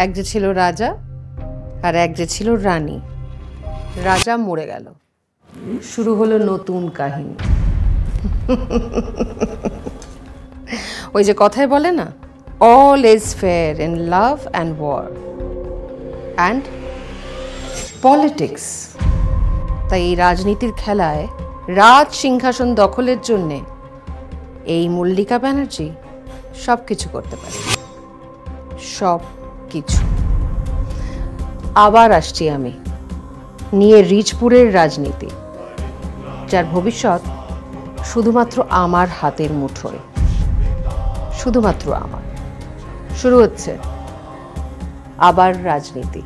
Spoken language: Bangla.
এক যে ছিল রাজা আর এক যে ছিল রানী। রাজা মরে গেল, শুরু হলো নতুন কাহিনী। ওই যে কথায় বলে না, all is fair in love and war and politics. তাই এই রাজনীতির খেলায় রাজ সিংহাসন দখলের জন্যে এই মল্লিকা ব্যানার্জি সব কিছু করতে পারে, সব কিছু। আবার আসছি আমি নিয়ে রিচপুরের রাজনীতি, যার ভবিষ্যৎ শুধুমাত্র আমার হাতের মুঠোয়, শুধুমাত্র আমার। শুরু হচ্ছে আবার রাজনীতি।